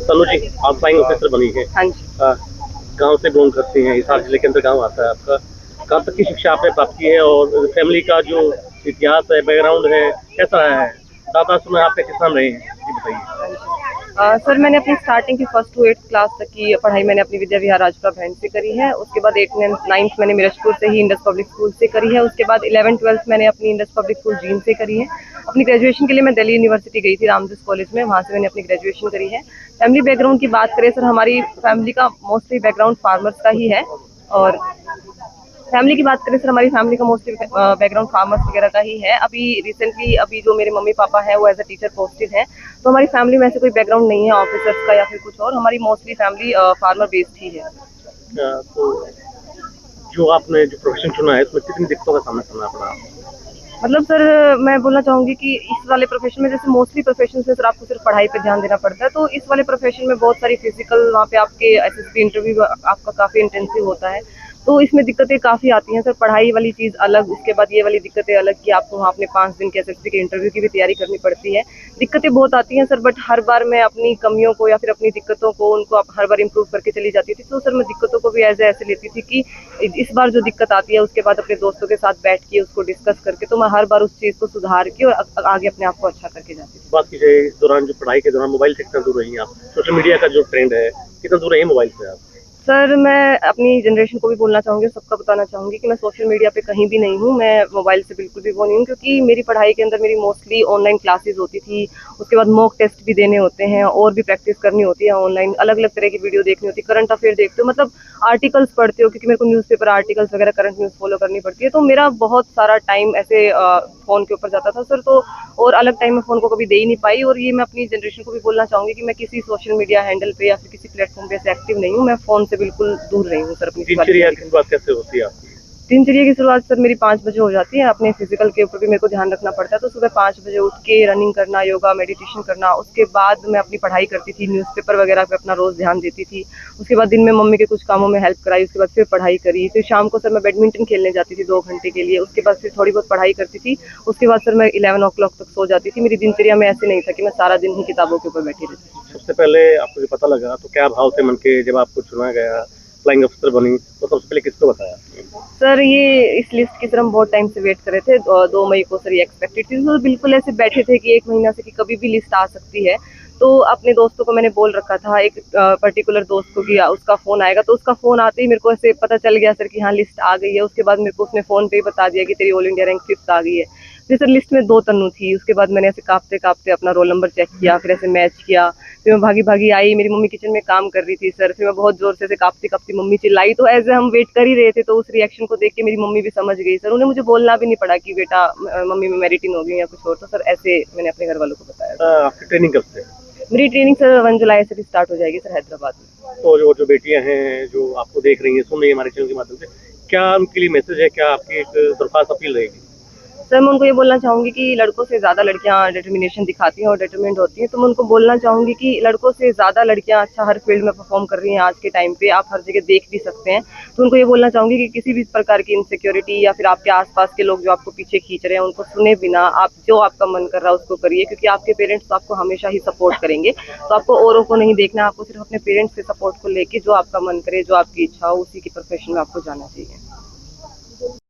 तनु जी, आप flying officer बनी है। हाँ जी। गांव से बिलोंग करती हैं, हिसार जिले के अंदर गांव आता है आपका। कहाँ तक की शिक्षा आपने प्राप्त की है और फैमिली का जो इतिहास है, बैकग्राउंड है, कैसा है? दादा सुना आपके किसान रहे हैं, जी बताइए। सर मैंने अपनी स्टार्टिंग की फर्स्ट टू 8th क्लास तक की पढ़ाई मैंने अपनी विद्या विहार राजपुरा भिंड से करी है। उसके बाद 8th 9th मैंने मिर्चपुर से ही इंडस पब्लिक स्कूल से करी है। उसके बाद 11th 12th मैंने अपनी इंडस पब्लिक स्कूल जींद से करी है। अपनी ग्रेजुएशन के लिए मैं दिल्ली यूनिवर्सिटी गई थी रामदास कॉलेज में, वहाँ से मैंने अपनी ग्रेजुएशन करी है। फैमिली बैकग्राउंड की बात करें सर, हमारी फैमिली का मोस्टली बैकग्राउंड फार्मर्स का ही है। और फैमिली की बात करें सर, हमारी फैमिली का मोस्टली बैकग्राउंड फार्मर्स वगैरह का ही है। अभी रिसेंटली अभी जो मेरे मम्मी पापा है वो एज अ टीचर पोस्टेड है, तो हमारी फैमिली में ऐसे कोई बैकग्राउंड नहीं है ऑफिसर्स का या फिर कुछ और। हमारी मोस्टली फैमिली फार्मर बेस्ड ही है। तो जो आपने जो प्रोफेशन चुना है उसमें कितनी दिक्कतों का सामना करना पड़ा? मतलब सर मैं बोलना चाहूंगी कि इस वाले प्रोफेशन में जैसे मोस्टली प्रोफेशन में सर आपको सिर्फ पढ़ाई पे ध्यान देना पड़ता है, तो इस वाले प्रोफेशन में बहुत सारी फिजिकल वहाँ पे आपके एसएसबी इंटरव्यू आपका काफी इंटेंसिव होता है, तो इसमें दिक्कतें काफी आती हैं सर। पढ़ाई वाली चीज अलग, उसके बाद ये वाली दिक्कतें अलग कि आपको वहाँ अपने 5 दिन के एसएसबी के इंटरव्यू की भी तैयारी करनी पड़ती है। दिक्कतें बहुत आती हैं सर, बट हर बार मैं अपनी कमियों को या फिर अपनी दिक्कतों को उनको हर बार इम्प्रूव करके चली जाती थी। तो सर मैं दिक्कतों को भी ऐसे लेती थी कि इस बार जो दिक्कत आती है उसके बाद अपने दोस्तों के साथ बैठ के उसको डिस्कस करके तो मैं हर बार उस चीज को सुधार के और आगे अपने आप को अच्छा करके जाती थी। बात की जाए इस दौरान जो पढ़ाई के दौरान मोबाइल से कितना दूर रही आप? सोशल मीडिया का जो ट्रेंड है, कितना दूर रही मोबाइल से आप? सर मैं अपनी जनरेशन को भी बोलना चाहूंगी, सबका बताना चाहूंगी कि मैं सोशल मीडिया पे कहीं भी नहीं हूँ, मैं मोबाइल से बिल्कुल भी वो नहीं हूँ, क्योंकि मेरी पढ़ाई के अंदर मेरी मोस्टली ऑनलाइन क्लासेस होती थी। उसके बाद मॉक टेस्ट भी देने होते हैं और भी प्रैक्टिस करनी होती है ऑनलाइन, अलग अलग तरह की वीडियो देखनी होती है, करंट अफेयर देखते हो, मतलब आर्टिकल्स पढ़ते हो, क्योंकि मेरे को न्यूज़पेपर आर्टिकल्स वगैरह करंट न्यूज़ फॉलो करनी पड़ती है। तो मेरा बहुत सारा टाइम ऐसे फोन के ऊपर जाता था सर, तो और अलग टाइम में फोन को कभी दे ही नहीं पाई। और ये मैं अपनी जनरेशन को भी बोलना चाहूंगी कि मैं किसी सोशल मीडिया हैंडल पे या फिर किसी प्लेटफॉर्म पे ऐसे एक्टिव नहीं हूँ, मैं फोन से बिल्कुल दूर रही हूँ सर। अपनी दिनचर्या की बात कैसे होती है आपकी? दिनचर्या की शुरुआत सर मेरी 5 बजे हो जाती है। अपने फिजिकल के ऊपर भी मेरे को ध्यान रखना पड़ता है, तो सुबह 5 बजे उठ के रनिंग करना, योगा मेडिटेशन करना, उसके बाद मैं अपनी पढ़ाई करती थी, न्यूज़पेपर वगैरह पे अपना रोज ध्यान देती थी। उसके बाद दिन में मम्मी के कुछ कामों में हेल्प कराई, उसके बाद फिर पढ़ाई करी, फिर शाम को सर मैं बैडमिंटन खेलने जाती थी 2 घंटे के लिए। उसके बाद फिर थोड़ी बहुत पढ़ाई करती थी, उसके बाद सर मैं 11 o'clock तक सो जाती थी। मेरी दिनचर्या में ऐसे नहीं था कि मैं सारा दिन ही किताबों के ऊपर बैठी रहती थी। सबसे पहले आपको जो पता लगा तो क्या भाव थे मन के जब आपको चुना गया, फ्लाइंग ऑफिसर बनी, तो सबसे पहले किसको बताया? सर ये इस लिस्ट की सर हम बहुत टाइम से वेट कर रहे थे, 2 मई को सर ये एक्सपेक्टेड थी। तो बिल्कुल ऐसे बैठे थे कि 1 महीना से कि कभी भी लिस्ट आ सकती है। तो अपने दोस्तों को मैंने बोल रखा था, एक पर्टिकुलर दोस्त को कि उसका फोन आएगा, तो उसका फोन आते ही मेरे को ऐसे पता चल गया सर कि हाँ लिस्ट आ गई है। उसके बाद मेरे को उसने फोन पे ही बता दिया कि तेरी ऑल इंडिया रैंक 5th आ गई है। फिर सर लिस्ट में 2 तन्नू थी। उसके बाद मैंने ऐसे कांपते कांपते अपना रोल नंबर चेक किया, फिर ऐसे मैच किया, फिर मैं भागी भागी आई। मेरी मम्मी किचन में काम कर रही थी सर, फिर मैं बहुत जोर से कांपती कांपती मम्मी चिल्लाई, तो ऐसे हम वेट कर ही रहे थे। तो उस रिएक्शन को देख के मेरी मम्मी भी समझ गई सर, उन्हें मुझे बोलना भी नहीं पड़ा कि बेटा मम्मी में मेरिटिन हो गई या कुछ और। तो सर ऐसे मैंने अपने घर वालों को बताया। आपकी ट्रेनिंग कब से? मेरी ट्रेनिंग सर 1 जुलाई से भी स्टार्ट हो जाएगी सर हैदराबाद में। तो जो बेटियां हैं जो आपको देख रही हैं, सुन रही हैं हमारे चैनल के माध्यम से, क्या उनके लिए मैसेज है, क्या आपकी एक दरख्वास्त अपील रहेगी? सर मैं उनको ये बोलना चाहूंगी कि लड़कों से ज्यादा लड़कियां डिटर्मिनेशन दिखाती हैं और डिटरमिन्ड होती हैं। तो मैं उनको बोलना चाहूंगी कि लड़कों से ज्यादा लड़कियां अच्छा हर फील्ड में परफॉर्म कर रही हैं आज के टाइम पे, आप हर जगह देख भी सकते हैं। तो उनको ये बोलना चाहूंगी कि किसी भी प्रकार की इनसिक्योरिटी या फिर आपके आसपास के लोग जो आपको पीछे खींच रहे हैं उनको सुने बिना आप जो आपका मन कर रहा है उसको करिए, क्योंकि आपके पेरेंट्स तो आपको हमेशा ही सपोर्ट करेंगे। तो आपको औरों को नहीं देखना, आपको सिर्फ अपने पेरेंट्स से सपोर्ट को लेके जो आपका मन करे, जो आपकी इच्छा हो, उसी की प्रोफेशन में आपको जाना चाहिए।